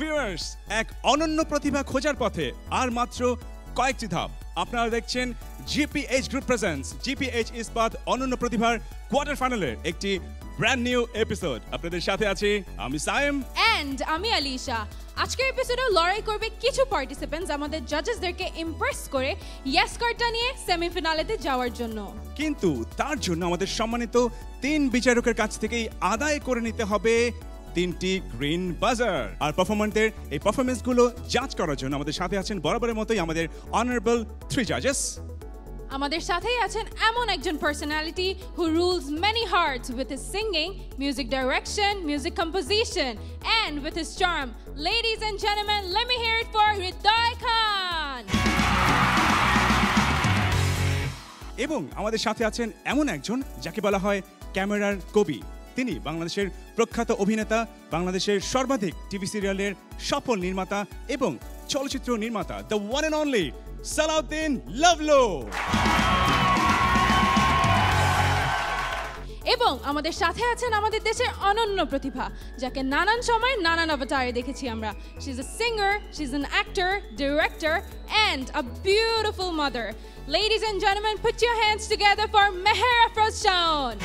Viewers, এক অনন্য প্রতিভা খোঁজার পথে আর মাত্র কয়েকটি ধাপ। আপনারা দেখছেন জিপিএইচ গ্রুপ প্রেজেন্টস জিপিএইচ ইস্পাত অনন্য প্রতিভার কোয়ার্টার ফাইনালের একটি ব্র্যান্ড নিউ এপিসোড। আপনাদের সাথে আছি আমি সাইম এন্ড আমি আলিশা। আজকের এপিসোডে লড়াই করবে কিছু পার্টিসিপেন্টস আমাদের জাজেসদেরকে ইমপ্রেস করে ইয়েস কার্ডটা নিয়ে সেমিফিনালেতে যাওয়ার জন্য। কিন্তু তার জন্য আমাদের সম্মানিত 3 বিচারকের কাছ থেকেই আদায় করে নিতে হবে 3টি গ্রিন বাজার। আর পারফরম্যান্সের এই পারফরম্যান্সগুলো জাজ করার জন্য আমাদের সাথে আছেন বরাবরের মতোই আমাদের অনারেবল 3 জাজেস। আমাদের সাথেই আছেন এমন একজন personality who rules many hearts with his singing, music direction, music composition and with his charm. Ladies and gentlemen, let me hear it for Hridoy Khan. এবং আমাদের সাথে আছেন এমন একজন যাকে বলা হয় ক্যামেরার কবি। তিনি বাংলাদেশের প্রখ্যাত অভিনেতা, বাংলাদেশের সর্বাধিক টিভি সিরিয়ালের সফল নির্মাতা এবং চলচ্চিত্র নির্মাতা, the one and only Salahuddin Lavlu. এবং আমাদের সাথে আছেন আমাদের দেশের অনন্য প্রতিভা, যাকে নানান সময় নানান অবতারে দেখেছি আমরা। She is a singer, she is an actor, director and a beautiful mother. Ladies and gentlemen, put your hands together for Meher Afroz Shaon.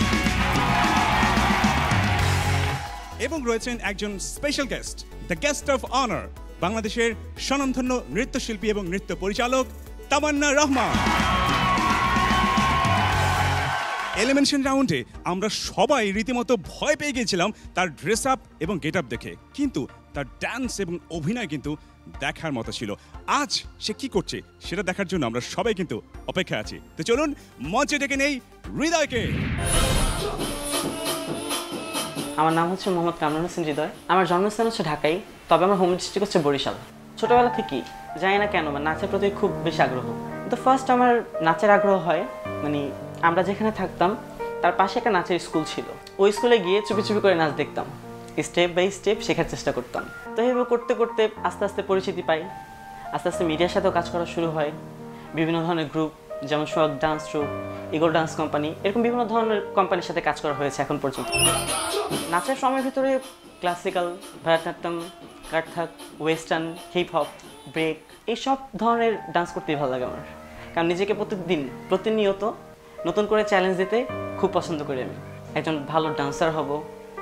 এবং রয়েছেন একজন special guest, the guest of honour, বাংলাদেশের স্বনামধন্য নৃত্যশিল্পী এবং নৃত্য পরিচালক তামান্না রহমান। এলিমিনেশন রাউন্ডে আমরা সবাই রীতিমতো ভয় পেয়ে গিয়েছিলাম তার ড্রেস আপ এবং গেট আপ দেখে, কিন্তু তার ডান্স এবং অভিনয় কিন্তু দেখার মতো ছিল। আজ সে কি করছে সেটা দেখার জন্য আমরা সবাই কিন্তু অপেক্ষায় আছি। তো চলুন মঞ্চে ডেকে নেই হৃদয়কে। আমার নাম হচ্ছে মোহাম্মদ কামরুল হোসেন হৃদয়। আমার জন্মস্থান হচ্ছে ঢাকায়, তবে আমার হোম ডিস্ট্রিক্ট হচ্ছে বরিশাল। ছোটবেলা থেকেই জানি না কেন নাচের প্রতি খুব বেশি আগ্রহ। তো ফার্স্ট আমার নাচের আগ্রহ হয় আমরা যেখানে থাকতাম তার পাশে একটা নাচের স্কুল ছিল। ওই স্কুলে গিয়ে চুপি চুপি করে নাচ দেখতাম, স্টেপ বাই স্টেপ শেখার চেষ্টা করতাম। তো এইভাবে করতে করতে আস্তে আস্তে পরিচিতি পাই, আস্তে আস্তে মিডিয়ার সাথেও কাজ করা শুরু হয়। বিভিন্ন ধরনের গ্রুপ যেমন Sohag dance troupe, Eagle dance company, এরকম বিভিন্ন ধরনের কোম্পানির সাথে কাজ করা হয়েছে এখন পর্যন্ত। নাচের সময়ের ভিতরে classical, Bharatanatyam, Kathak, western, hip hop, break এইসব ধরনের ডান্স করতেই ভালো লাগে আমার। কারণ নিজেকে প্রতিনিয়ত নতুন করে চ্যালেঞ্জ দিতে খুব পছন্দ করি আমি। একজন ভালো ডান্সার হব,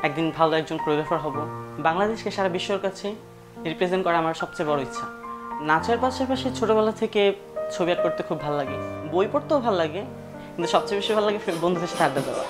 একদিন ভালো একজন কোরিওগ্রাফার হব, বাংলাদেশকে সারা বিশ্বের কাছে রিপ্রেজেন্ট করা আমার সবচেয়ে বড় ইচ্ছা। নাচের পাশাপাশি ছোটোবেলা থেকে ছবি আর্ট করতে খুব ভালো লাগে, বই পড়তেও ভালো লাগে, কিন্তু সবচেয়ে বেশি ভালো লাগে বন্ধুদের সাথে আড্ডা দেওয়া।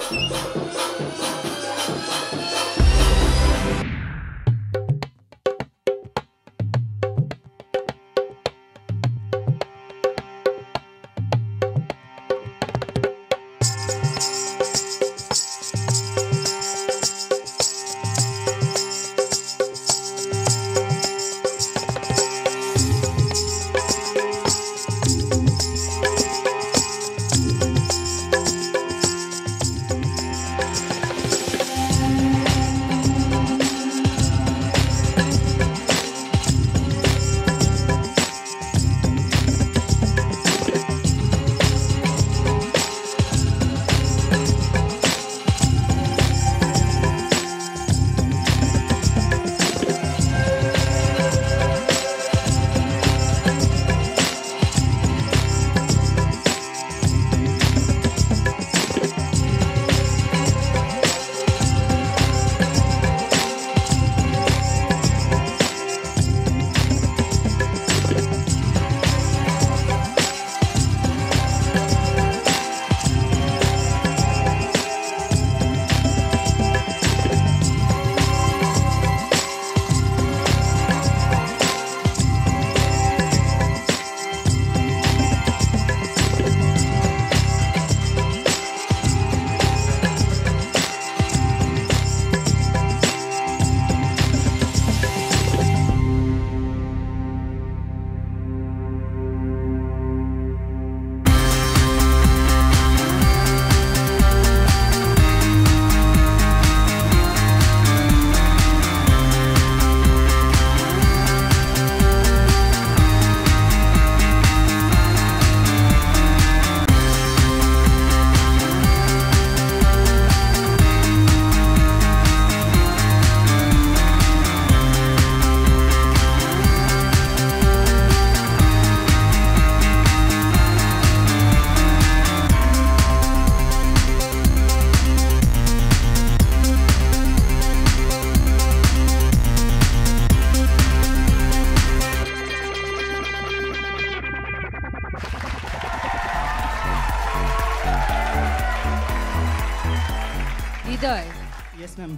Yes ma'am.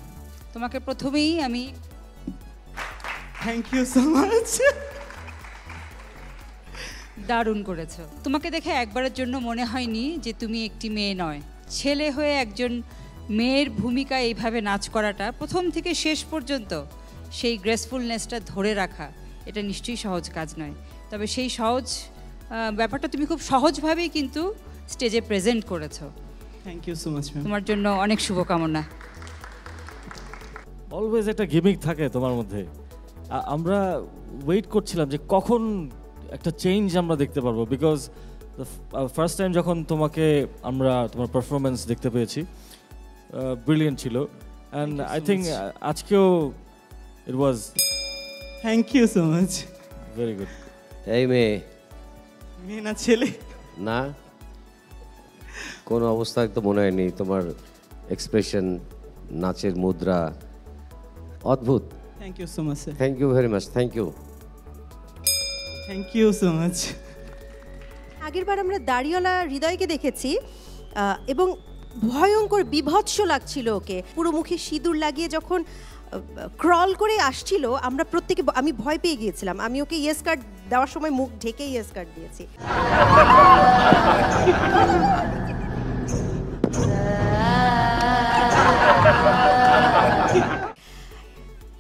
তোমাকে প্রথমেই আমি থ্যাংক ইউ সো মাচ। দারুণ করেছো। তোমাকে দেখে একবারের জন্য মনে হয়নি যে তুমি একটি মেয়ে নয়। ছেলে হয়ে একজন মেয়ের ভূমিকা এইভাবে নাচ করাটা প্রথম থেকে শেষ পর্যন্ত সেই গ্রেসফুলনেসটা ধরে রাখা এটা নিশ্চয়ই সহজ কাজ নয়। তবে সেই সহজ ব্যাপারটা তুমি খুব সহজভাবেই কিন্তু স্টেজে প্রেজেন্ট করেছো। Thank you so much ma'am. তোমার জন্য অনেক শুভকামনা। অলওয়েজ একটা গেমিং থাকে তোমার মধ্যে। আমরা ওয়েট করছিলাম যে কখন একটা চেঞ্জ আমরা দেখতে পারবো, বিকজ ফার্স্ট টাইম যখন তোমাকে আমরা তোমার পারফরমেন্স দেখতে পেয়েছি ব্রিলিয়েন্ট ছিল, অ্যান্ড আই থিঙ্ক আজকেও it was thank you so much. Very good. এই মেয়ে মেয়ে না ছেলে? না, কোনো অবস্থায় তো মনে হয়নি। তোমার এক্সপ্রেশন, নাচের মুদ্রা অদ্ভুত। Thank you so much sir. Thank you very much. Thank you. Thank you so much. আগেরবার আমরা দাড়িওয়ালা হৃদয়কে দেখেছি এবং ভয়ঙ্কর বিভৎস লাগছিল ওকে। পুরো মুখে সিঁদুর লাগিয়ে যখন ক্রল করে আসছিল আমরা প্রত্যেকে, আমি ভয় পেয়ে গিয়েছিলাম। আমি ওকে ইয়েস কার্ড দেওয়ার সময় মুখ ঢেকে ইয়েস কার্ড দিয়েছি।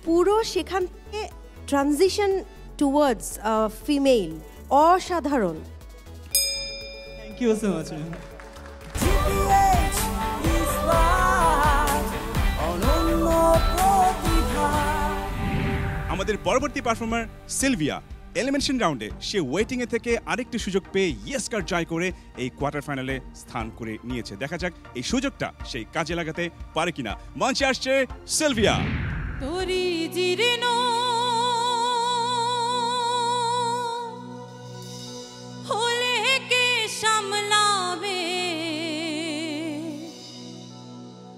পুরো সেখান থেকে ট্রানজিশন টুয়ার্ডস ফিমেল অসাধারণ। Thank you so much ma'am. আমাদের পরবর্তী পারফর্মার সিলভিয়া এলিমিনেশন রাউন্ডে সে ওয়েটিং এ থেকে আরেকটি সুযোগ পেয়ে ইয়েস কার্ড জয় করে এই কোয়ার্টার ফাইনালে স্থান করে নিয়েছে। দেখা যাক এই সুযোগটা সেই কাজে লাগাতে পারে কিনা। মঞ্চে আসছে সিলভিয়া। তোরি জিরেনো হলে কে সামলাবে,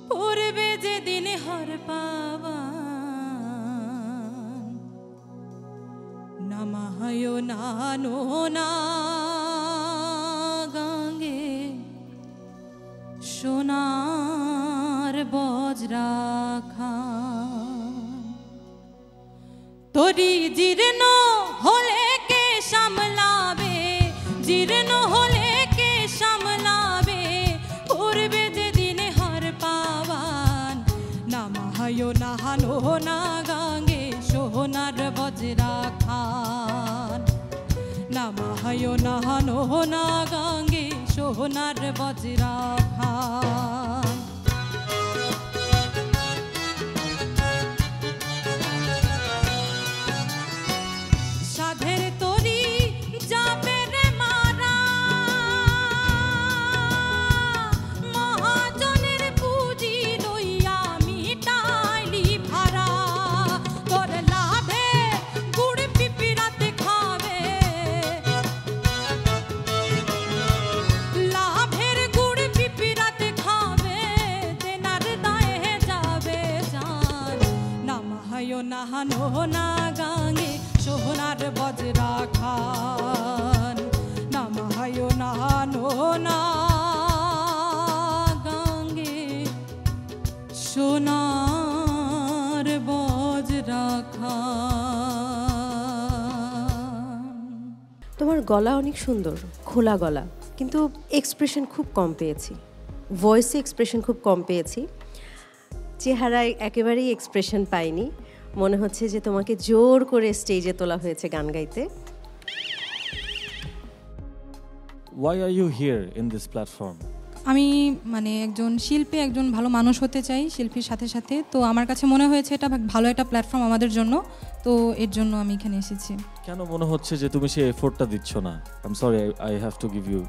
পড়বে যেদিন হর পাবা, নামায় নানো না গাঙ্গে সোনার বজ্রাখা। তোরি জীর্ণ হলে কে সামলাবে, জীর্ণ হলে কে সামলাবে, পূর্বে যেদিন হার পাবান, নামায় নাহানো না গাঙ্গে সোনার বজ্রা খান, নামায় নাহানো না গাঙ্গে সোনার বজ্রা খান। সাধের তরি যাবে রে মারা, মহাজনের পুঁজি লইয়া মিটাইলি ভাড়া, তোর লাভে গুড় পিপিরাতে খাবে, লাভের গুড় পিপিরাতে খাবে, দেনার দায়ে যাবে জান, নামায় নাহানো না গাঙ্গে সোনার বজ্রা খান, নামায় নাহানো না গাঙ্গে সোনার বজ্রা খান। তোমার গলা অনেক সুন্দর, খোলা গলা, কিন্তু এক্সপ্রেশন খুব কম পেয়েছি, ভয়েসে এক্সপ্রেশন খুব কম পেয়েছি, চেহারায় একেবারেই এক্সপ্রেশন পাইনি। মনে হচ্ছে যে তোমাকে জোর করে স্টেজে তোলা হয়েছে গান গাইতে। Why are you here in this platform? আমি মানে একজন শিল্পী, একজন ভালো মানুষ হতে চাই শিল্পীর সাথে সাথে। তো আমার কাছে মনে হয়েছে এটা ভালো একটা প্ল্যাটফর্ম আমাদের জন্য, তো এর জন্য আমি এখানে এসেছি। কেন মনে হচ্ছে যে তুমি সেই এফোর্টটা দিচ্ছ না? I am sorry, I have to give you.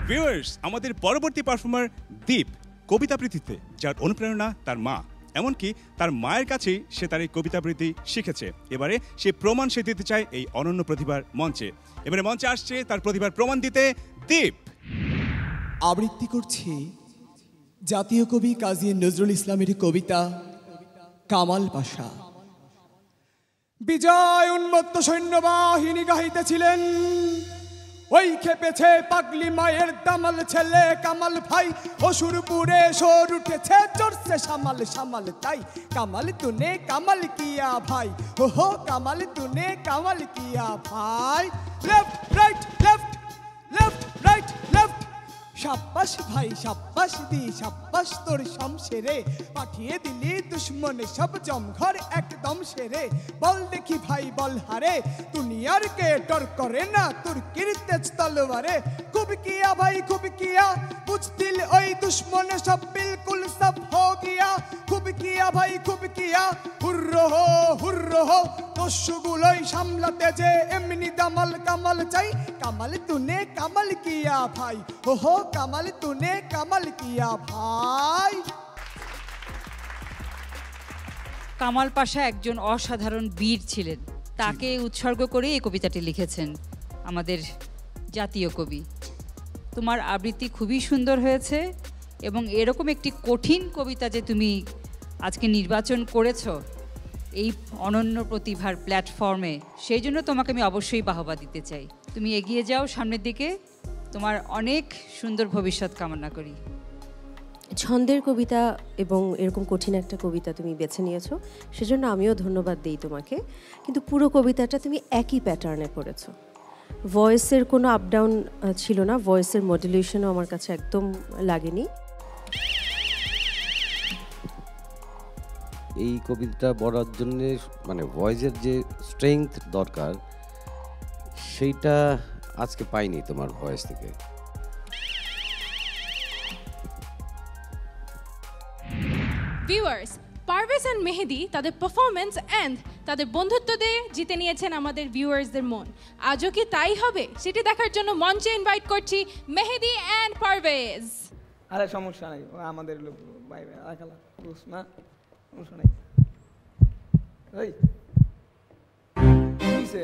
Viewers, আমাদের পরবর্তী পারফর্মার দীপ কবিতা আবৃত্তিতে যার অনুপ্রেরণা তার মা, এমনকি তার মায়ের কাছেই সে তার এই কবিতা আবৃত্তি শিখেছে। এবারে সে প্রমাণ সে দিতে চায় এই অনন্য প্রতিভার মঞ্চে। এবারে মঞ্চে আসছে তার প্রতিভার প্রমাণ দিতে দীপ। আবৃত্তি করছি জাতীয় কবি কাজী নজরুল ইসলামের কবিতা কামাল পাশা। বিজয় উন্মত্ত সৈন্যবাহিনী গাহিতেছিলেন ওই খেপেছে পাগলি মায়ের দামাল ছেলে কামাল ভাই অসুরপুরে সর উঠেছে চড়ছে সামাল সামাল তাই কামাল তুনে কামাল কিয়া ভাই ওহো কামাল তুনে কামাল কিয়া ভাই left right left left right left শাব্বাস ভাই শাব্বাস দি শাব্বাস তোর শমশেরে পাঠিয়ে দিলি দুশ্মনে সব জমঘর একদম সেরে বল দেখি ভাই বল হারে দুনিয়ার কে ডর করে না তোর কিরতেজ তলোয়ারে খুব কিয়া ভাই খুব কিয়া বুঝ দিল ওই দুশ্মনে সব বিলকুল সব হো গিয়া খুব কিয়া ভাই খুব কিয়া হুর্র হো দস্যুগুলোই সামলাতে যে এমনি দামাল কামাল চাই কামাল তুনে কামাল কিয়া ভাই ওহো কামাল তুনে কামাল কিয়া ভাই কামাল পাশা একজন অসাধারণ বীর ছিলেন, তাকে উৎসর্গ করে এই কবিতাটি লিখেছেন আমাদের জাতীয় কবি। তোমার আবৃত্তি খুবই সুন্দর হয়েছে এবং এরকম একটি কঠিন কবিতা যে তুমি আজকে নির্বাচন করেছো এই অনন্য প্রতিভার প্ল্যাটফর্মে, সেই জন্য তোমাকে আমি অবশ্যই বাহবা দিতে চাই। তুমি এগিয়ে যাও সামনের দিকে, তোমার অনেক সুন্দর ভবিষ্যৎ কামনা করি। ছন্দের কবিতা এবং এরকম কঠিন একটা কবিতা তুমি বেছে নিয়েছো, সেজন্য আমিও ধন্যবাদ দিই তোমাকে। কিন্তু পুরো কবিতাটা তুমি একই প্যাটার্নে পড়েছো, ভয়েসের কোনো আপ ডাউন ছিল না, ভয়েসের মডুলেশনও আমার কাছে একদম লাগেনি। এই কবিতাটা পড়ার জন্য মানে ভয়েসের যে স্ট্রেংথ দরকার সেইটা আজকে পাইনি তোমার ভয়েস থেকে। ভিউয়ার্স, পারভেজ এন্ড মেহেদি তাদের পারফরমেন্স এন্ড তাদের বন্ধুত্ব দিয়ে জিতে নিয়েছেন আমাদের ভিউয়ার্সদের মন। আজও কি তাই হবে সেটি দেখার জন্য মঞ্চে ইনভাইট করছি মেহেদি এন্ড পারভেজ। আরে সমস্যা নাই, আমাদের লোক ভাই রাখালা বুঝ না, সমস্যা নাই। এই কিসে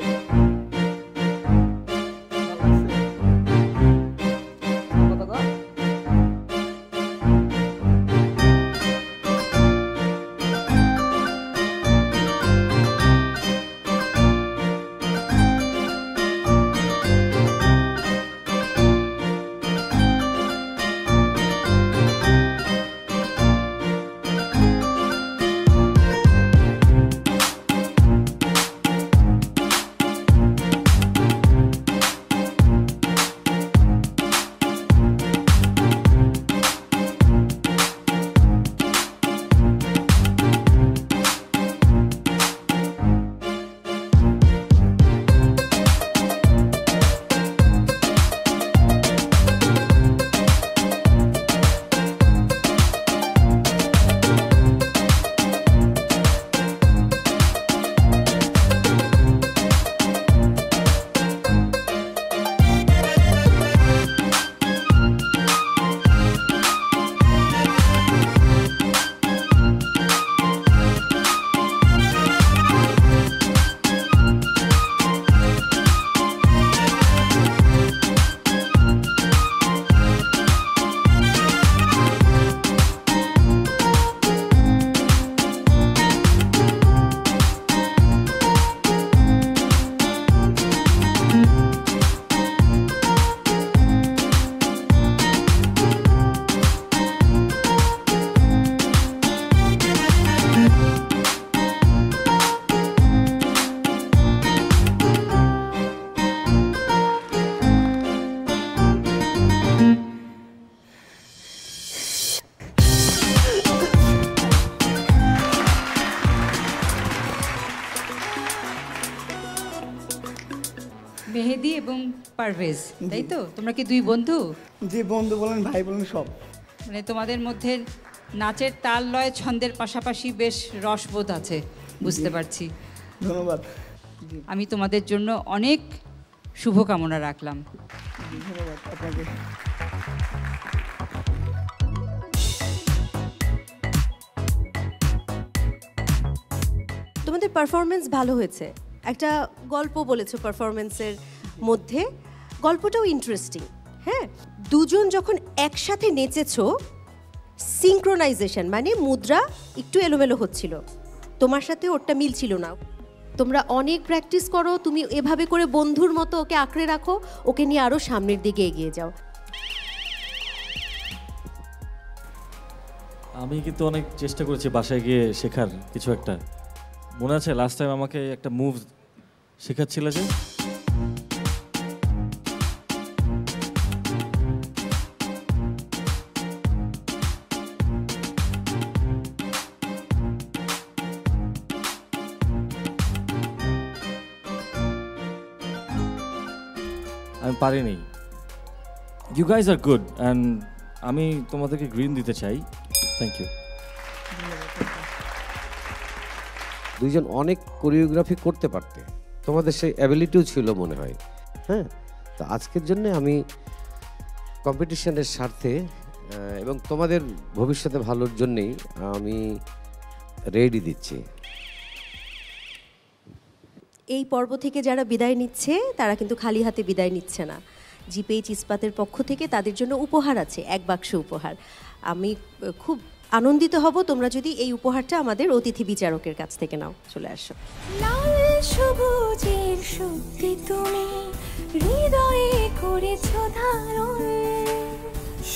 মেহেদি এবং পারভেজ, তাই তো? তোমরা কি দুই বন্ধু? যে বন্ধু বলেন ভাই বলেন সব। মানে তোমাদের মধ্যে নাচের তাল লয় ছন্দের পাশাপাশি বেশ রসবোধ আছে, বুঝতে পারছি। ধন্যবাদ। আমি তোমাদের জন্য অনেক শুভকামনা রাখলাম। ধন্যবাদ আপনাকে। তোমাদের পারফরমেন্স ভালো হয়েছে, একটা গল্প বলেছো পারফরমেন্সের মধ্যে, গল্পটাও ইন্টারেস্টিং। হ্যাঁ, দুজন যখন একসাথে নেচেছো, সিঙ্ক্রোনাইজেশন মানে মুদ্রা একটু এলোমেলো হচ্ছিল, তোমার সাথে ওরটা মিলছিল না, তোমরা অনেক প্র্যাকটিস করো, তুমি এভাবে করে বন্ধুর মতো ওকে আঁকড়ে রাখো, ওকে নিয়ে আরো সামনের দিকে এগিয়ে যাও। আমি কিন্তু অনেক চেষ্টা করেছি বাসায় গিয়ে শেখার কিছু একটা। মনে আছে লাস্ট টাইম আমাকে একটা মুভ শেখাচ্ছিল যে আমি পারিনি। You guys are good and আমি তোমাদেরকে গ্রিন দিতে চাই। Thank you. দুইজন অনেক কোরিওগ্রাফি করতে পারতে, তোমাদের সেই অ্যাবিলিটিও ছিল মনে হয়। হ্যাঁ, তো আজকের জন্য আমি কম্পিটিশনের স্বার্থে এবং তোমাদের ভবিষ্যতে ভালোর জন্যেই আমি রেডি দিচ্ছি। এই পর্ব থেকে যারা বিদায় নিচ্ছে তারা কিন্তু খালি হাতে বিদায় নিচ্ছে না। জিপিএইচ ইস্পাতের পক্ষ থেকে তাদের জন্য উপহার আছে, 1 বাক্স উপহার। আমি খুব আনন্দিত হব তোমরা যদি এই উপহারটা আমাদের অতিথি বিচারকের কাছ থেকে নাও। চলে আসো। লাল সবুজের শক্তি তুমি হৃদয়ে করেছো ধারণ,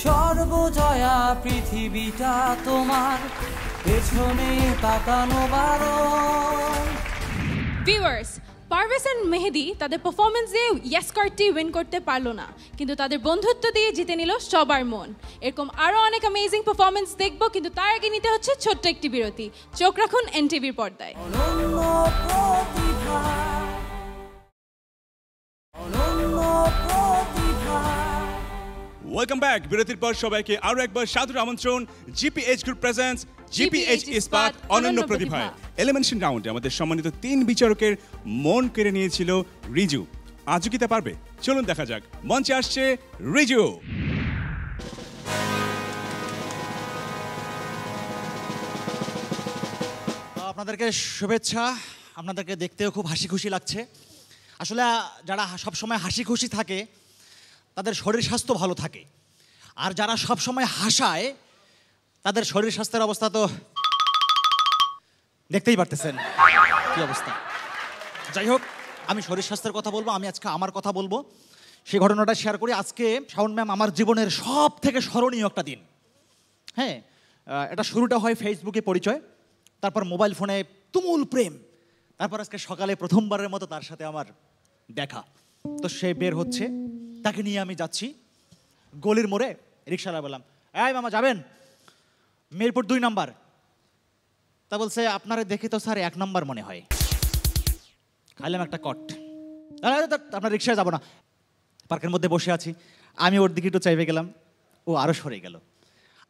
সর্বজয়া পৃথিবীটা তোমার পেছনে তাকানো বারণ। ভিউয়ার্স, পারভেজ এন্ড মেহেদি তাদের পারফরমেন্স দিয়ে ইয়েস কার্ডটি উইন করতে পারলো না, কিন্তু তাদের বন্ধুত্ব দিয়ে জিতে নিল সবার মন। এরকম আরও অনেক অ্যামেজিং পারফরমেন্স দেখবো, কিন্তু তার আগে নিতে হচ্ছে ছোট্ট একটি বিরতি। চোখ রাখুন এনটিভির পর্দায়। Welcome back. বিরতির পর সবাইকে আরো একবার সাদর আমন্ত্রণ জিপিএইচ গ্রুপ প্রেজেন্টস জিপিএইচ ইস্পাত অনন্য প্রতিভায়। এলিমিনেশন রাউন্ডে আমাদের সম্মানিত 3 বিচারকের মন কেড়ে নিয়েছিল রিজু। আজও কি তা পারবে? চলুন দেখা যাক। মঞ্চে আসছে রিজু। আপনাদেরকে শুভেচ্ছা। আপনাদেরকে দেখতেও খুব হাসি খুশি লাগছে। আসলে যারা সবসময় হাসি খুশি থাকে তাদের শরীর স্বাস্থ্য ভালো থাকে, আর যারা সবসময় হাসায় তাদের শরীর স্বাস্থ্যের অবস্থা তো দেখতেই পারতেছেন কি অবস্থা। যাই হোক, আমি শরীর স্বাস্থ্যের কথা বলবো। আমি আজকে আমার কথা বলবো, সেই ঘটনাটা শেয়ার করি। আজকে শাওন ম্যাম আমার জীবনের সব থেকে স্মরণীয় একটা দিন। হ্যাঁ, এটা শুরুটা হয় ফেসবুকে পরিচয়, তারপর মোবাইল ফোনে তুমুল প্রেম, তারপর আজকে সকালে প্রথমবারের মতো তার সাথে আমার দেখা। তো সে বের হচ্ছে, তাকে নিয়ে আমি যাচ্ছি গলির মোড়ে। রিক্সাওয়ালা বললাম, এই মামা যাবেন? মিরপুর 2 নাম্বার। তা বলছে, আপনারা দেখে তো স্যার 1 নাম্বার মনে হয়। খাইলাম একটা কট। আপনার রিক্সায় যাবো না। পার্কের মধ্যে বসে আছি, আমি ওর দিকে একটু চাইবে গেলাম, ও আরও সরে গেল।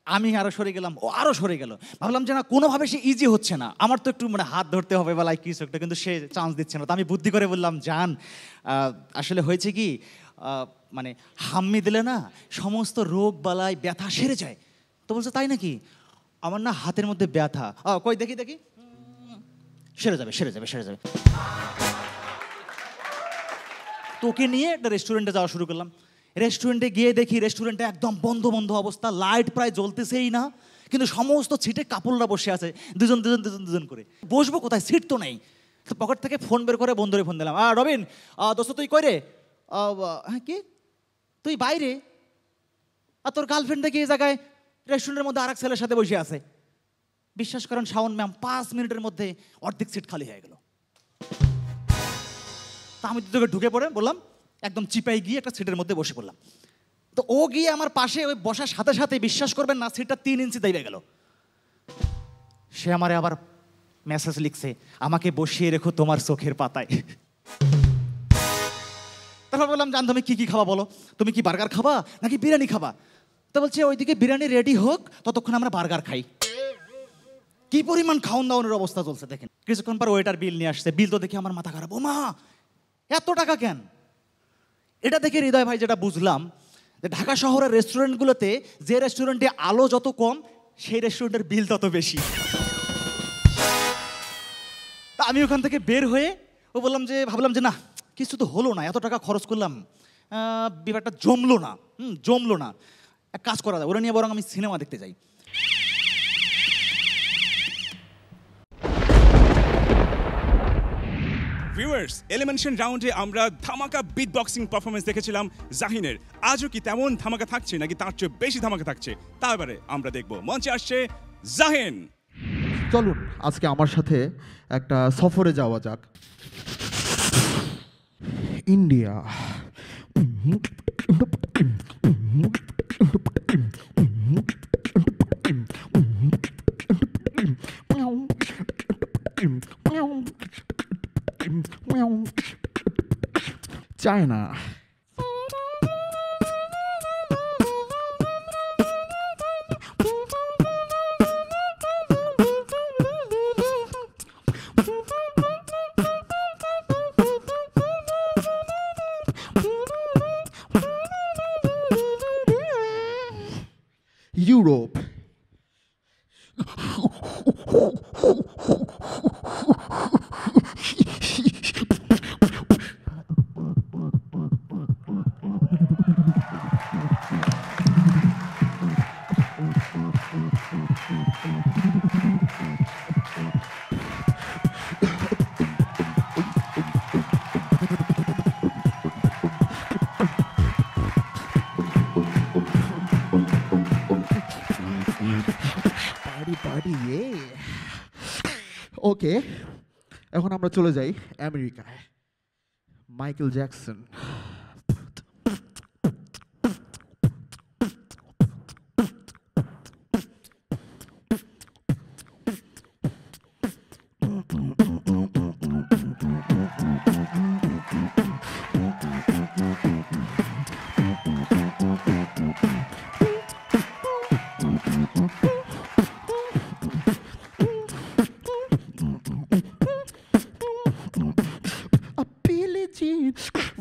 আমি আরও সরে গেলাম, ও আরও সরে গেল। ভাবলাম যে না, কোনোভাবে সে ইজি হচ্ছে না, আমার তো একটু মানে হাত ধরতে হবে বা লাইক কিছু একটা, কিন্তু সে চান্স দিচ্ছে না। তো আমি বুদ্ধি করে বললাম, জান আসলে হয়েছে কি, মানে হাম্মি দিলে না সমস্ত রোগ বালাই ব্যথা সেরে যায়। তো বলছে, তাই নাকি? আমার না হাতের মধ্যে ব্যথা। কই দেখি দেখি, সেরে যাবে সেরে যাবে সেরে যাবে। তোকে নিয়ে একটা রেস্টুরেন্টে যাওয়া শুরু করলাম। রেস্টুরেন্টে গিয়ে দেখি রেস্টুরেন্টে একদম বন্ধ বন্ধ অবস্থা, লাইট প্রায় জ্বলতেছেই না, কিন্তু সমস্ত সিটে কাপড়রা বসে আছে, দুজন দুজন দুজন দুজন করে। বসবো কোথায়? সিট তো নেই। তো পকেট থেকে ফোন বের করে বন্ধুরে ফোন দিলাম, রবিন দোস্ত তুই কই রে? হ্যাঁ কি, তুই বাইরে? আর তোর গার্লফ্রেন্ড দেখি এই জায়গায় রেস্টুরেন্টের মধ্যে আরেক ছেলের সাথে বসে আছে। বিশ্বাস করেন শাওন ম্যাম, 5 মিনিটের মধ্যে অর্ধেক সিট খালি হয়ে গেল। তা আমি তোকে ঢুকে পড়ে বললাম, একদম চিপাই গিয়ে একটা সিটের মধ্যে বসে পড়লাম। তো ও গিয়ে আমার পাশে ওই বসার সাথে সাথে বিশ্বাস করবেন না, সিটটা 3 ইঞ্চি দাঁড়িয়ে গেল। সে আমারে আবার মেসেজ লিখছে, আমাকে বসিয়ে রেখো তোমার চোখের পাতায়। তারপর বললাম, জান তুমি কি কি খাবা বলো? তুমি কি বার্গার খাবা নাকি বিরিয়ানি খাবা? তো বলছে, ওইদিকে বিরিয়ানি রেডি হোক, ততক্ষণ আমরা বার্গার খাই। কি পরিমাণ খাওন দাওনের অবস্থা চলছে দেখেন। কিছুক্ষণ পর ওয়েটার বিল নিয়ে আসছে। বিল তো দেখে আমার মাথা খারাপ, ও মা এত টাকা কেন? এটা দেখে হৃদয় ভাই যেটা বুঝলাম, যে ঢাকা শহরের রেস্টুরেন্টগুলোতে যে রেস্টুরেন্টে আলো যত কম, সেই রেস্টুরেন্টের বিল তত বেশি। তা আমি ওখান থেকে বের হয়ে ও বললাম যে, ভাবলাম যে না, কিছু তো হলো না, এত টাকা খরচ করলাম, ব্যাপারটা জমলো না। জমলো না, এক কাজ করা যায়, ওরা নিয়ে বরং আমি সিনেমা দেখতে যাই। ভিউয়ার্স, এলিমিনেশন রাউন্ডে আমরা ধামাকা বিট বক্সিং পারফরমেন্স দেখেছিলাম জাহিনের। আজও কি তেমন ধামাকা থাকছে নাকি তার চেয়ে বেশি ধামাকা থাকছে তা এবারে আমরা দেখব। মঞ্চে আসছে জাহিন। চলুন আজকে আমার সাথে একটা সফরে যাওয়া যাক। ইন্ডিয়া। চায়না। ইউরোপ। ওকে, এখন আমরা চলে যাই আমেরিকায়। Michael Jackson.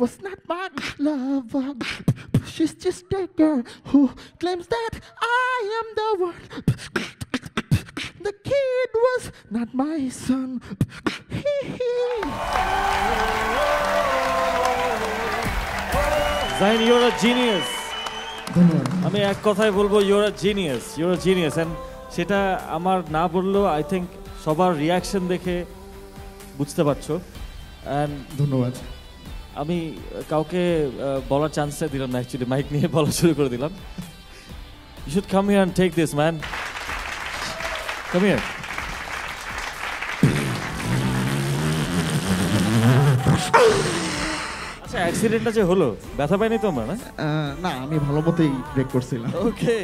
Was not my lover. She's just a girl who claims that I am the one. The kid was not my son. Zahin, you're a genius. আমি এক কথায় বলবো you're a genius. You're a genius. And সেটা আমার না বললেও I think সবার reaction দেখে বুঝতে পারছো। And ধন্যবাদ। আমি কাউকে বলার চান্সটা দিলাম না, অ্যাকচুয়ালি মাইক নিয়ে বলা শুরু করে দিলাম। You should come here and take this, man. Come here. আচ্ছা, অ্যাক্সিডেন্টটা যে হলো ব্যথা পাইনি তোমরা? না না, আমি ভালো মতোই ব্রেক করছিলাম। ওকে,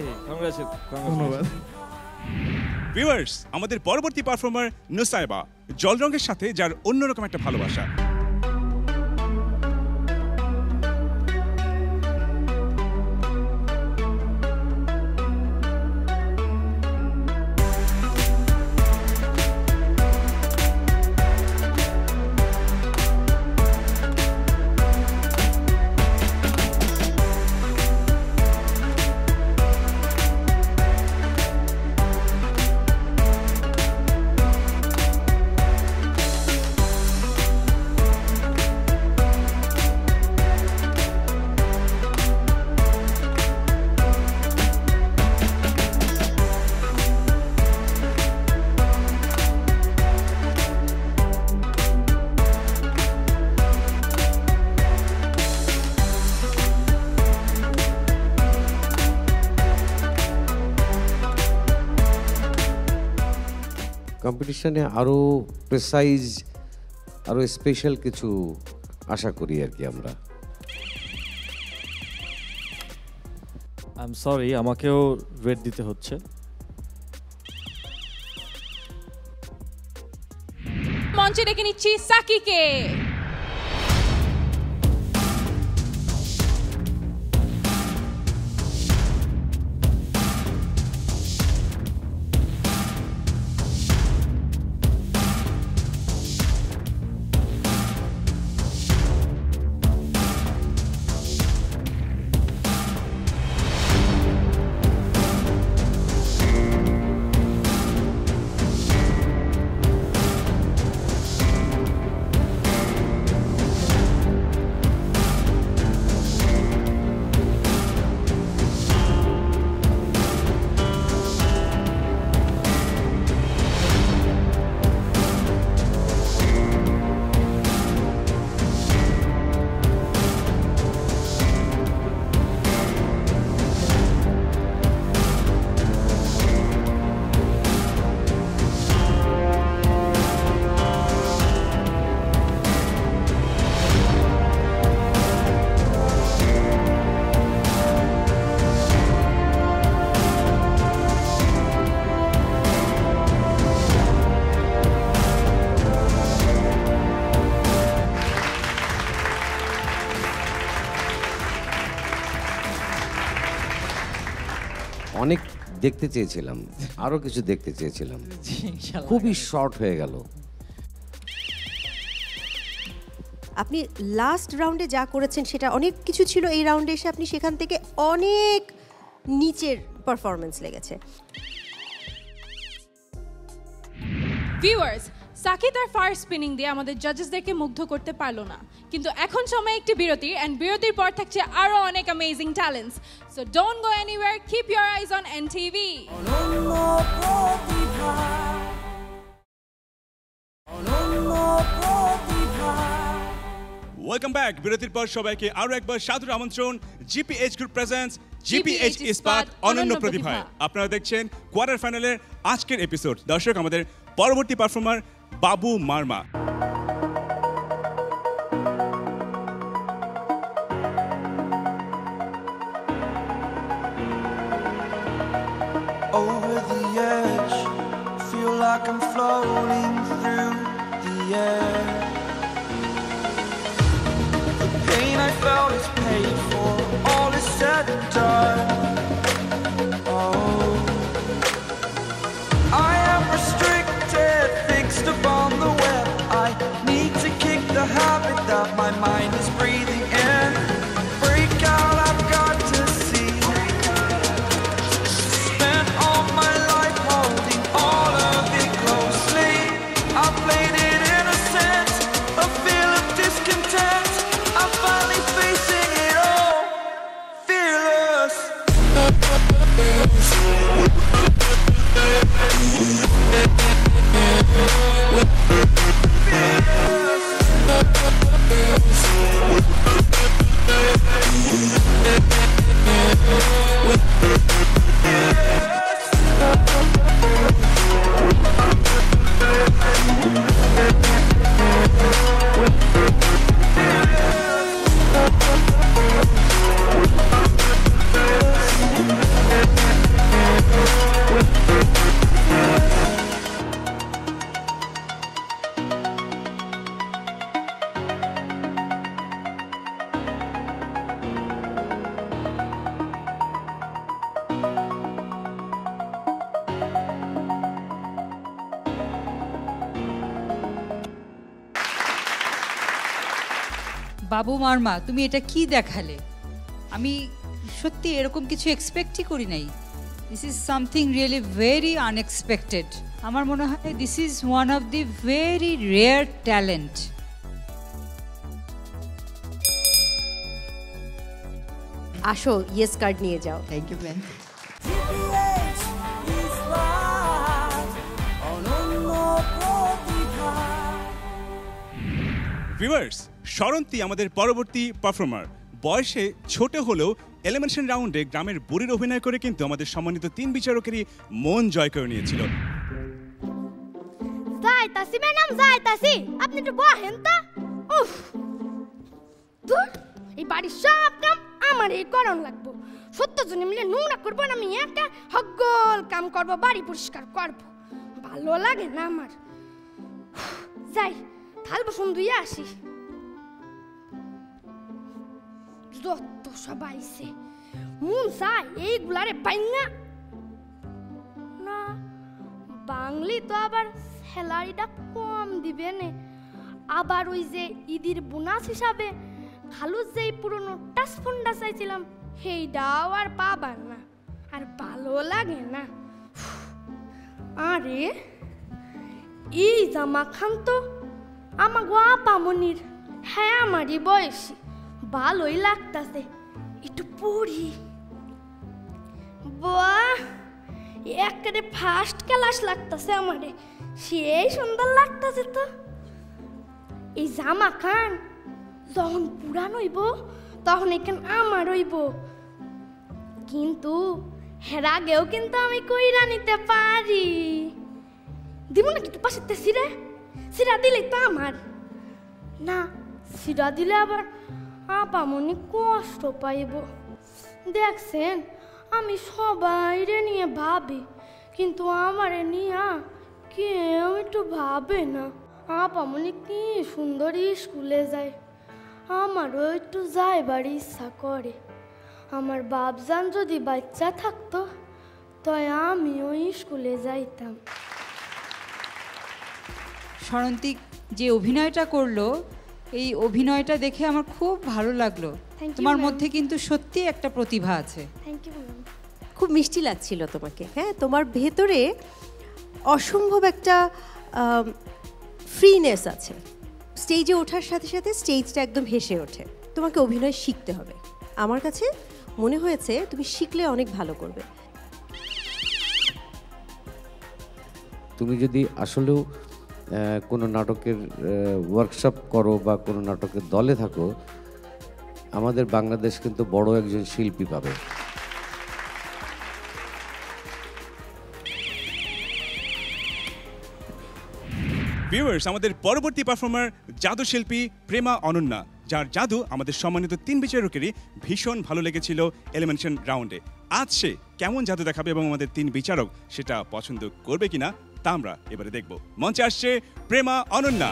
ধন্যবাদ। ভিউয়ার্স, আমাদের পরবর্তী পারফর্মার নুসাইবা, জল রঙের সাথে যার অন্যরকম একটা ভালোবাসা। কম্পিটিশনে আরও প্রেসাইজ, আরও স্পেশাল কিছু আশা করি আর কি আমরা। আই এম সরি, আমাকেও রেট দিতে হচ্ছে। মঞ্চে ডেকে নিচ্ছি সাকিকে। দেখতে চেয়েছিলাম, আরো কিছু দেখতে চেয়েছিলাম, খুবই শর্ট হয়ে গেল। আপনি লাস্ট রাউন্ডে যা করেছেন সেটা অনেক কিছু ছিল, এই রাউন্ডে এসে আপনি সেখান থেকে অনেক নিচের পারফরমেন্স লেগেছে। ভিউয়ার্স, সাকি তার ফায়ার স্পিনিং দিয়ে আমাদের জাজেসদেরকে মুগ্ধ করতে পারলো না, কিন্তু এখন সময় একটি বিরতির, এন্ড বিরতির পর থাকছে আরো অনেক amazing talents. So don't go anywhere, keep your eyes on NTV। Welcome back. বিরতির পর সবাইকে আরো একবার সাদর আমন্ত্রণ জিপিএইচ গ্রুপ প্রেজেন্টস জিপিএইচ ইস্পাত অনন্য প্রতিভা। আপনারা দেখছেন কোয়ার্টার ফাইনালের আজকের এপিসোড। দর্শক, আমাদের পরবর্তী performer Babu Marma. Over the edge, feel like I'm floating through the air. The pain I felt is paid for, all is said and done. Oh, I am restricted, fixed upon the web. I need to kick the habit that my mind is breathing in. Break out, I've got to see. Spent all my life holding all of it closely. I played it innocent, a feel of discontent. I'm finally facing it all, fearless. বাবু মার্মা, তুমি এটা কি দেখালে? আমি সত্যি এরকম কিছু এক্সপেক্টই করি নাই। This is something really very unexpected. আমার মনে হয় this is one of the very rare talent. আসো, ইয়েস কার্ড নিয়ে যাও। Thank you ma'am. Viewers, Sharanti আমাদের পরবর্তী পারফর্মার। বয়সে ছোট হলেও এলিমিনেশন রাউন্ডে গ্রামের বুড়ির অভিনয় করে কিন্তু আমাদের সম্মানিত 3 বিচারকেরই মন জয় করে নিয়েছিল। যাইতাছি ম্যাডাম, যাইতাছি, আপনি একটু বহেন তো। উফ, দূর, এই বাড়ির সব কাম আমার এই করণ লাগবো। 70 জন মিলে নোংরা করবো, আমি একা হগল কাম করবো, বাড়ি পরিষ্কার করবো। ভালো লাগে না আমার। যাই, থাল বসুন ধুইয়া আসি। যত সবাই আইছে, মন চাই এইগুলারে বাইঙ্গা না বাংলি তো আবার স্যালারিটা কম দিবে নে। আবার ওই যে ঈদের বোনাস হিসাবে খালুর যেই পুরনো টাচ ফোনটা চাইছিলাম সেইটাও আর পাবার না, আর ভালো লাগে না। আরে এই জামা খান তো আমার আপামনির, হ্যাঁ আমারই বয়সী, ভালোই লাগতাছে। একটু পড়ি। বাহ, একেবারে ফার্স্ট ক্লাস লাগতাছে আমারে, সেই সুন্দর লাগতাছে তো। এই জামা খান যখন পুরান হইব তখন এখান আমার হইব, কিন্তু হের আগেও কিন্তু আমি কইরা নিতে পারি। দিব না কিন্তু পাশে সিরা, সিরা দিলে তো আমার না, সিরা দিলে আবার আপামনি কষ্ট পাইব। দেখছেন, আমি সবাইরে নিয়ে ভাবি, কিন্তু আমারে নিয়ে কেউ একটু ভাবে না। আপামনি কি সুন্দর স্কুলে যায়, আমারও একটু যাইবার ইচ্ছা করে। আমার বাপজান যদি বাচ্চা থাকতো তাই আমিও স্কুলে যাইতাম। স্মরন্তিক যে অভিনয়টা করলো, এই অভিনয়টা দেখে আমার খুব ভালো লাগলো। তোমার মধ্যে কিন্তু সত্যি একটা প্রতিভা আছে। Thank you ma'am. খুব মিষ্টি লাগছিল তোমাকে। হ্যাঁ, তোমার ভেতরে অসম্ভব একটা ফ্রিনেস আছে। স্টেজে ওঠার সাথে সাথে স্টেজটা একদম হেসে ওঠে। তোমাকে অভিনয় শিখতে হবে। আমার কাছে মনে হয়েছে তুমি শিখলে অনেক ভালো করবে। তুমি যদি আসলেও কোনো নাটকের ওয়ার্কশপ করো বা কোনো নাটকের দলে থাকো, আমাদের বাংলাদেশ কিন্তু বড় একজন শিল্পী পাবে। ভিউয়ার্স, আমাদের পরবর্তী পারফর্মার জাদু শিল্পী প্রেমা অনন্যা, যার জাদু আমাদের সম্মানিত 3 বিচারকেরই ভীষণ ভালো লেগেছিল এলিমিনেশন রাউন্ডে। আজ সে কেমন জাদু দেখাবে এবং আমাদের 3 বিচারক সেটা পছন্দ করবে কিনা তা আমরা এবারে দেখব। মঞ্চে আসছে প্রেমা অনন্যা।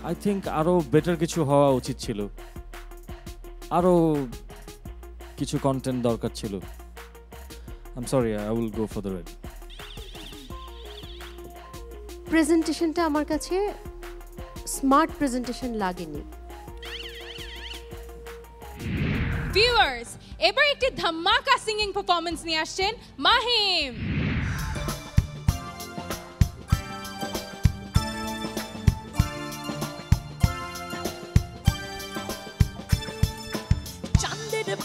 আই থিঙ্ক আরো বেটার কিছু হওয়া উচিত ছিল, আরো কিছু কন্টেন্ট দরকার ছিল। I am sorry, I will go for the red. প্রেজেন্টেশনটা আমার কাছে স্মার্ট প্রেজেন্টেশন লাগেনি। ভিউয়ার্স, এবার একটি ধামাকা সিঙ্গিং পারফরম্যান্স নিয়ে আসছেন মাহিম।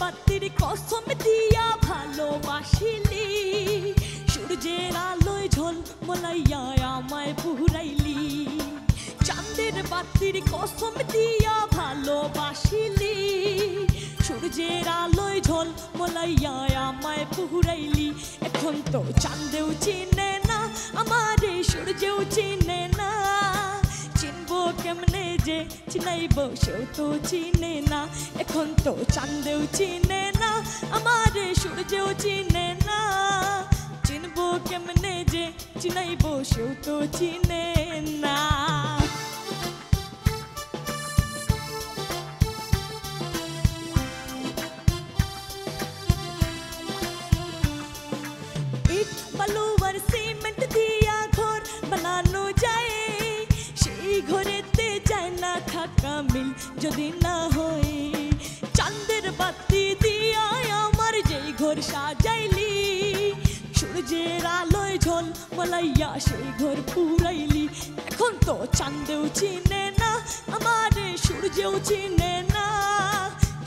বাতির কসম দিয়া ভালোবাসিলি, সূর্যের আলোয় ঝলমলাইয়া আমায় পুরাইলি। চাঁদের বাতির কসম দিয়া ভালোবাসিলি, সূর্যের আলোয় ঝলমলাইয়া আমায় পুরাইলি। এখন তো চাঁদেও চিনে না আমারে, সূর্যেও চিনে না। চিনবো কেমনে যে চিনাইব, সেও তো চিনে না। এখন তো চাঁদেও চিনে না আমারে, সূর্যেও চিনে না। চিনবো কেমনে যে চিনাইব, সেও তো চিনে না। ইট বালু আর সিমেন্ট দিয়া ঘর বানানো যায়, সেই ঘরেতে যায় না থাকা মিল যদি না হয়। চাঁদের বাতি দিয়া আমার যেই ঘর সাজাইলি, সূর্যের আলোয় ঝলমলাইয়া সেই ঘর পুরাইলি। এখন তো চাঁদেও চিনে না আমারে, সূর্যেও চিনে না।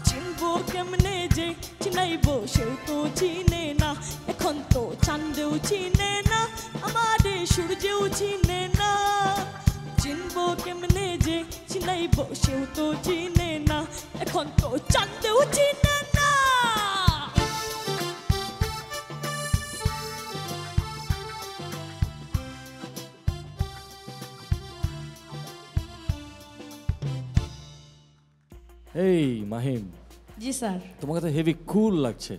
চিনবো কেমনে যে চিনাইব, সেও তো চিনে না। এখন তো চাঁদেও চিনে না আমারে, সূর্যেও চিনে না। চিনবো কেমনে যে চিনাইব, সেও তো চিনে না। এখন তো চাঁদেও চিনে না। এই মাহিম। জি স্যার। তোমাকে তো হেভি কুল লাগছে।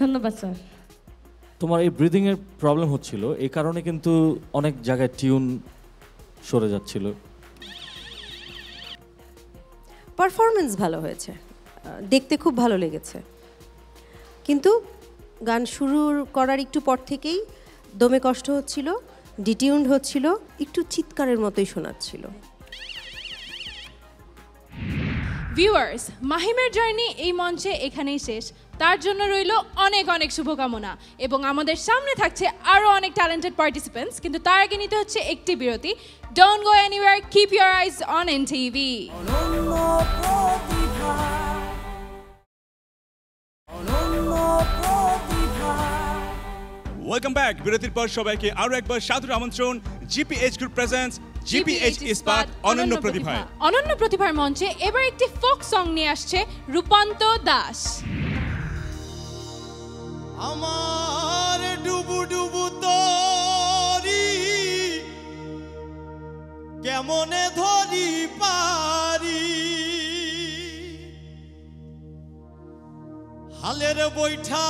ধন্যবাদ স্যার। তোমার এই ব্রিদিং এর প্রবলেম হচ্ছিল, এই কারণে কিন্তু অনেক জায়গায় টিউন সরে যাচ্ছিল। পারফরমেন্স ভালো হয়েছে, দেখতে খুব ভালো লেগেছে, কিন্তু গান শুরু করার একটু পর থেকেই দমে কষ্ট হচ্ছিল, ডিটিউন্ড হচ্ছিল, একটু চিৎকারের মতোই শোনাচ্ছিল। ভিউয়ার্স, মাহিমের জার্নি এই মঞ্চে এখানেই শেষ। তার জন্য রইল অনেক অনেক শুভকামনা এবং আমাদের সামনে থাকছে আরো অনেক ট্যালেন্টেড পার্টিসিপেন্টস, কিন্তু তার আগে নিতে হচ্ছে একটি বিরতি। Don't go anywhere, keep your eyes on NTV। Welcome back. বিরতির পর সবাইকে আরো একবার সাদর আমন্ত্রণ GPH গ্রুপ প্রেজেন্টস GPH ইস্পাত অনন্য প্রতিভায়। অনন্য প্রতিভার মঞ্চে এবার একটি ফোক সং নিয়ে আসছে রূপান্ত দাস। আমার ডুবু ডুবু তরি কেমনে ধরি পারি, হালের বৈঠা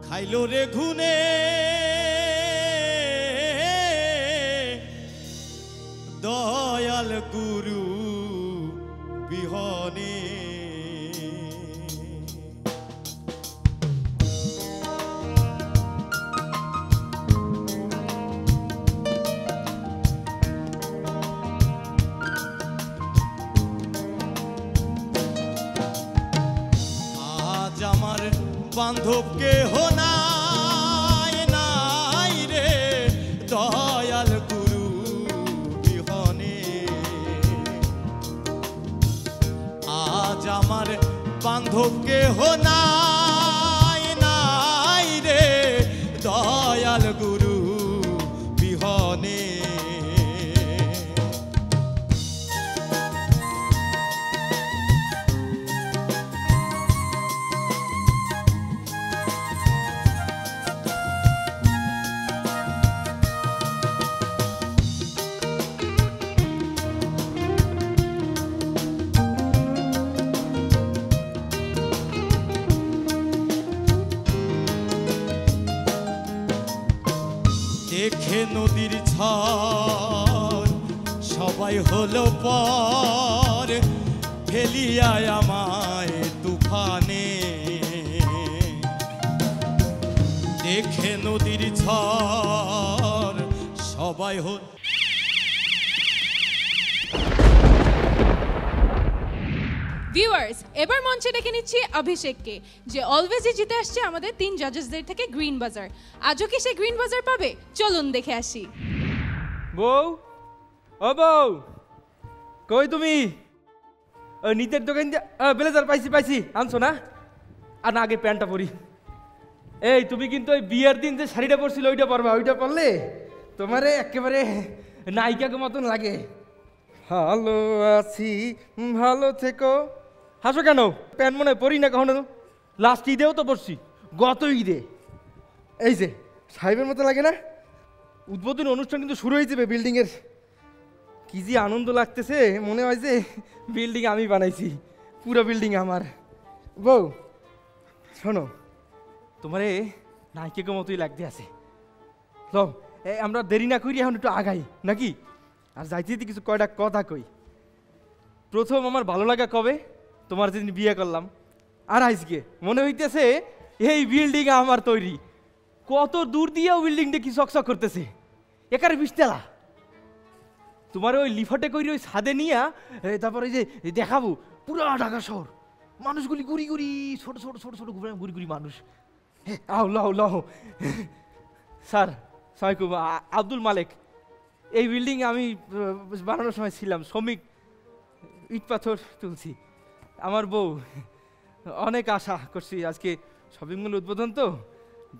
খাইলো রে ঘুনে, দয়াল গুরু বিহনে। আজ আমার বান্ধব কেহ নাই নাই রে, দয়াল গুরু বিহনে। আজ আমার বান্ধব কেহ নাই নাই রে, দয়াল গুরু বিহনে। দেখে নদীর ঝড় সবাই হলো পর, ফেলিয়ায় আমায় তুফানে। দেখে নদীর ঝড় সবাই হল। ভিউয়ার্স, এবার মঞ্চে ডেকে নিচ্ছি অভিষেককে, যে অলওয়েজই জিতে আসছে আমাদের 3 জাজেসদের থেকে গ্রিন বাজার। আজও কি সে গ্রিন বাজার পাবে? চলুন দেখে আসি। বউ, ও বউ, কই তুমি? ওই নিতের দোকান দিয়ে ব্লেজার পাইছি আনছো না? আর না, আগে প্যান্টটা পরি। এই তুমি কিন্তু ওই বিয়ের দিন যে শাড়িটা পরছিল ওইটা পরবা, ওইটা পরলে তোমারে একেবারে নায়িকাকে মতন লাগে। ভালো আছি, ভালো থেকো। হাসো কেন? প্যান্ট মনে পরি না কখনো। লাস্ট ঈদেও তো পরছি, গত ঈদে। এই যে সাহেবের মতো লাগে না? উদ্বোধনী অনুষ্ঠান কিন্তু শুরু হয়ে যাবে বিল্ডিংয়ের। কি যে আনন্দ লাগতেছে, মনে হয় যে বিল্ডিং আমি বানাইছি, পুরো বিল্ডিং আমার। বউ শোনো, তোমারে নায়িকাকে মতোই লাগতে আছে। লো আমরা দেরি না করি, এখন একটু আগাই নাকি? আর যাইতে যেতে কিছু কয়টা কথা কই। প্রথম আমার ভালো লাগা কবে? তোমার যেদিন বিয়ে করলাম। আর আজকে মনে হইতেছে এই বিল্ডিং আমার তৈরি। কত দূর দিয়েও বিল্ডিংটা কি চকচক করতেছে, একারে 20 তলা। তোমার ওই লিফটে করি ওই ছাদে নিয়ে তারপরে যে দেখাবো পুরা ঢাকা শহর, মানুষগুলি গুড়ি গুড়ি ছোট ছোট ছোট ছোট গুড়ি গুড়ি মানুষ। আও লও লও। স্যার সালামালাইকুম, আব্দুল মালেক। এই বিল্ডিং আমি বানানোর সময় ছিলাম, শ্রমিক, ইট পাথর তুলছি। আমার বউ, অনেক আশা করছি আজকে শপিং মল উদ্বোধন তো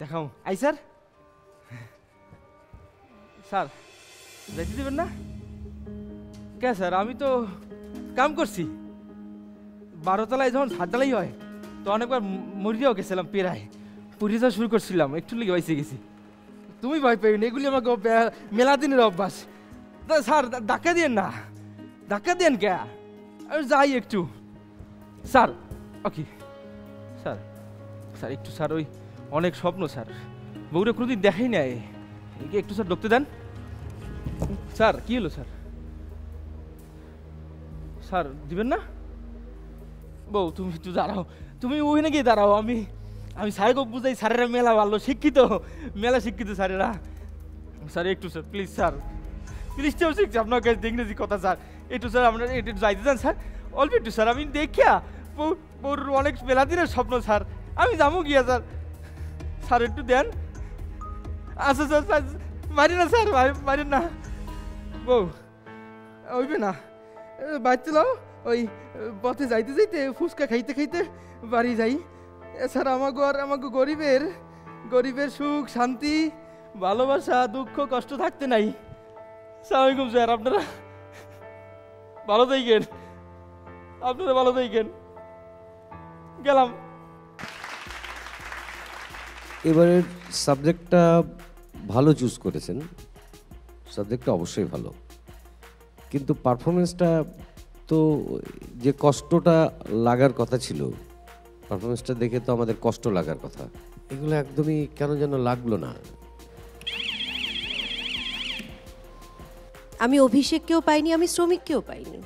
দেখাও। আই স্যার, স্যার যাইতে দেবেন না? কে স্যার, আমি তো কাম করছি 12 তলায়, যখন 7 তলাই হয় তো অনেকবার মরিয়াও গেছিলাম, পেরায় পুড়িয়ে যাওয়া শুরু করছিলাম, একটু লেগে বাইসে গেছি। তুমি ভয় পাইনি, এগুলি আমাকে মেলা দিনের অভ্যাস। স্যার ধাক্কা দিয়েন না, ধাক্কা দেন কে? আমি যাই একটু। স্যার ওকে স্যার, স্যার একটু স্যার, ওই অনেক স্বপ্ন স্যার, বউরে কোনোদিন দেখাই নাই, একটু স্যার ঢুকতে দেন। স্যার কি হলো স্যার? স্যার দিবেন না? বউ তুমি একটু দাঁড়াও, তুমি ওখানে গিয়ে দাঁড়াও। আমি স্যারকে বুঝাই, স্যারেরা মেলা ভালো শিক্ষিত, মেলা শিক্ষিত স্যারেরা। স্যার একটু স্যার প্লিজ, স্যার প্লিজ, কেউ শিখছে আপনার কাছে ইংরেজি কথা স্যার, একটু স্যার আমরা একটু যাইতে চান স্যার অল্প একটু স্যার আমি দেখিয়া ওর অনেক বেলা দিনের স্বপ্ন স্যার আমি যাবো গিয়া স্যার স্যার একটু দেন আচ্ছা স্যার মারি না স্যার মারেন না বউ ওইবে না বাড়িতে লাও ওই পথে যাইতে যাইতে ফুচকা খাইতে খাইতে বাড়ি যাই স্যার আমাকে গরিবের সুখ শান্তি ভালোবাসা দুঃখ কষ্ট থাকতে নাই সালামালাইকুম স্যার আপনারা ভালো থাকেন গেলাম। এবারের সাবজেক্টটা ভালো চুজ করেছেন, সাবজেক্টটা অবশ্যই ভালো, কিন্তু পারফরমেন্সটা তো যে কষ্টটা লাগার কথা ছিল, পারফরমেন্সটা দেখে তো আমাদের কষ্ট লাগার কথা, এগুলো একদমই কেন যেন লাগলো না। আমি অভিষেককেও পাইনি, আমি শ্রমিককেও পাইনি।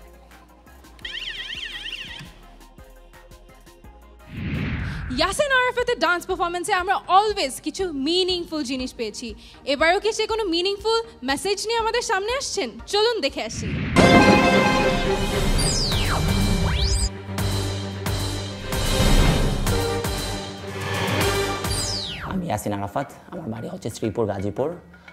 ইয়াসিন আরাফাতের ডান্স পারফরমেন্সে আমরা অলওয়েজ কিছু মিনিংফুল জিনিস পেয়েছি। এবারও কি সে কোনো মিনিংফুল মেসেজ নিয়ে আমাদের সামনে আসছেন? চলুন দেখে আসি। আমি ইয়াসিন আরাফাত, আমার বাড়ি হচ্ছে শ্রীপুর গাজীপুর।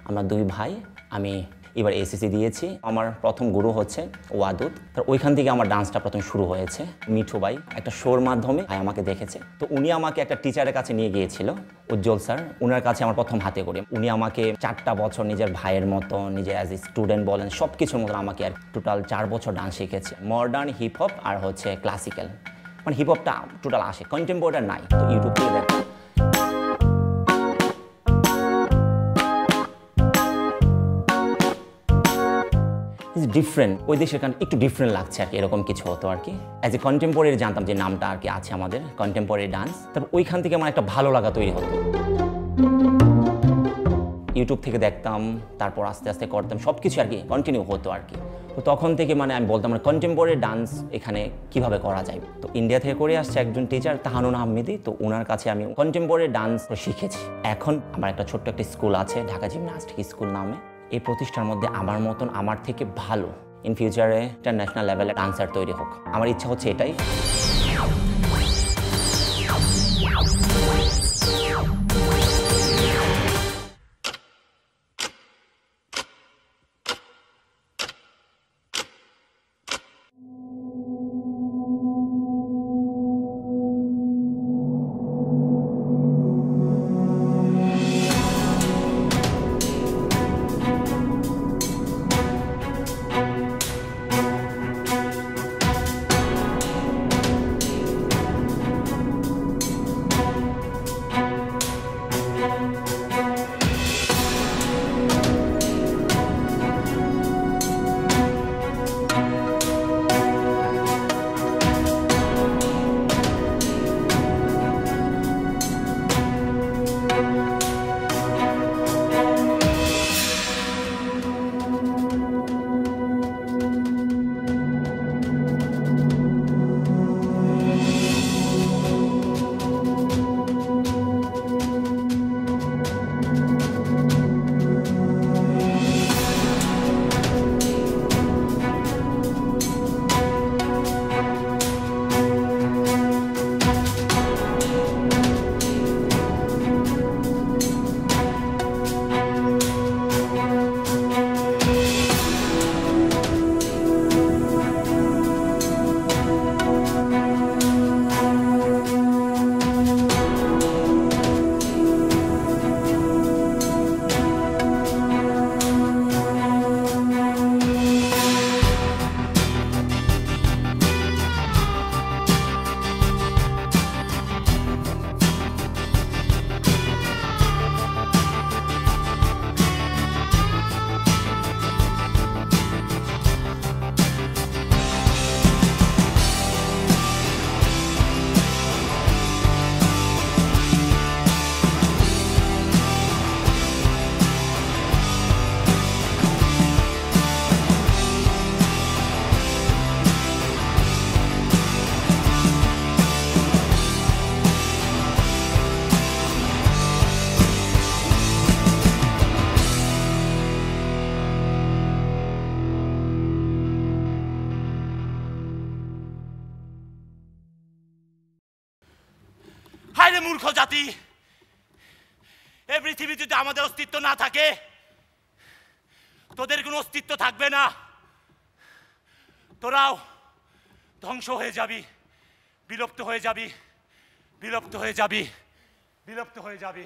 আমরা দুই ভাই। আমি এবার এসএসসি দিয়েছি। আমার প্রথম গুরু হচ্ছে ওয়াদুদ, তো ওইখান থেকে আমার ডান্সটা প্রথম শুরু হয়েছে। মিঠু ভাই একটা শোর মাধ্যমে ভাই আমাকে দেখেছে, তো উনি আমাকে একটা টিচারের কাছে নিয়ে গিয়েছিল, উজ্জ্বল স্যার। উনার কাছে আমার প্রথম হাতে করি। উনি আমাকে 4টা বছর নিজের ভাইয়ের মতো, নিজে অ্যাজ এ স্টুডেন্ট বলেন সব কিছুর মতো আমাকে আর টোটাল 4 বছর ডান্স শিখেছে। মডার্ন হিপ হপ আর হচ্ছে ক্লাসিক্যাল, মানে হিপ হপটা টোটাল আসে, কন্টেম্পোরারি নাই। তো ইউটিউব থেকে দেখা ডিফারেন্ট, ওই দেশের গান একটু ডিফারেন্ট লাগছে আর কি, এরকম কিছু হতো আর কি। অ্যাজ এ কন্টেম্পোরারি জানতাম যে নামটা আর কি আছে আমাদের কন্টেম্পোরারি ডান্স, তারপর ওইখান থেকে আমার একটা ভালো লাগা তৈরি হতো। ইউটিউব থেকে দেখতাম, তারপর আস্তে আস্তে করতাম, সব কিছু আর কি কন্টিনিউ হতো আর কি। তো তখন থেকে মানে আমি বলতাম মানে কন্টেম্পোরারি ডান্স এখানে কিভাবে করা যায়। তো ইন্ডিয়া থেকে করে আসছে একজন টিচার তাহানুন আহমেদি, তো ওনার কাছে আমি কন্টেম্পোরারি ডান্স শিখেছি। এখন আমার একটা ছোট্ট একটা স্কুল আছে, ঢাকা জিমন্যাস্টিক স্কুল নামে। এই প্রতিষ্ঠার মধ্যে আমার মতন, আমার থেকে ভালো ইন ফিউচারে ইন্টারন্যাশনাল লেভেলে ডান্সার তৈরি হোক, আমার ইচ্ছা হচ্ছে এটাই। রে মূর্খ জাতি, এই পৃথিবীতে যদি আমাদের অস্তিত্ব না থাকে, তোদের কোনো অস্তিত্ব থাকবে না। তোরাও ধ্বংস হয়ে যাবি, বিলুপ্ত হয়ে যাবি, বিলুপ্ত হয়ে যাবি, বিলুপ্ত হয়ে যাবি,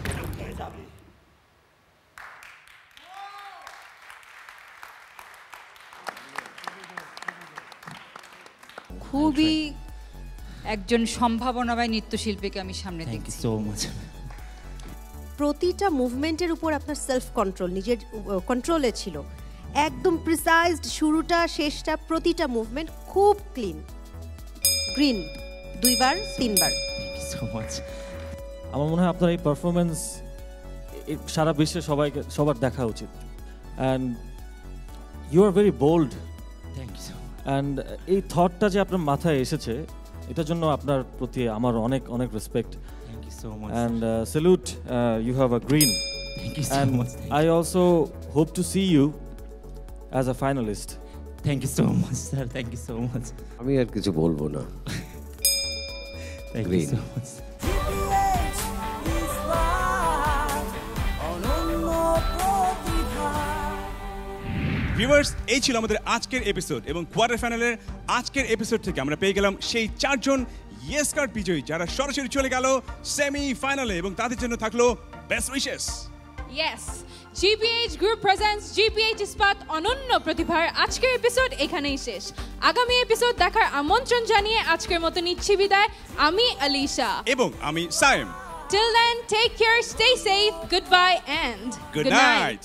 বিলুপ্ত হয়ে যাবি। খুবই একজন সম্ভাবনাময় নৃত্যশিল্পীকে আমি সামনে দেখছি। So much. প্রতিটা মুভমেন্টের উপর আপনার সেলফ কন্ট্রোল, নিজের কন্ট্রোলে ছিল, একদম প্রিসাইজড, শুরুটা শেষটা প্রতিটা মুভমেন্ট খুব ক্লিন। গ্রিন 2 বার 3 বার। So much. আমার মনে হয় আপনার এই পারফরমেন্স সারা বিশ্বে সবার দেখা উচিত। And you are very bold. Thank you so much. And এই থটটা যে আপনার মাথায় এসেছে, এটার জন্য আপনার প্রতি আমার অনেক অনেক respect. Thank you so much. And salute, you have a green. Thank you so and much. I also hope to see you as a finalist. Thank you so much, sir. Thank you so much. আমি আর কিছু বলবো না। Thank Green. you so much. Viewers, এই ছিল আমাদের আজকের episode এবং quarter ফাইনালের আজকের এপিসোড থেকে আমরা পেয়ে গেলাম সেই 4 জন ইয়েস কার্ড বিজয়ী, যারা সরাসরি চলে গেল সেমি ফাইনালে এবং তাদের জন্য থাকলো best wishes. Yes, GPH Group presents GPH ইস্পাত অনন্য প্রতিভার আজকের এপিসোড এখানেই শেষ। আগামী এপিসোড দেখার আমন্ত্রণ জানিয়ে আজকের মতো নিচ্ছি বিদায়। আমি আলিশা এবং আমি Sayem. Till then, take care, stay safe, goodbye and Good night.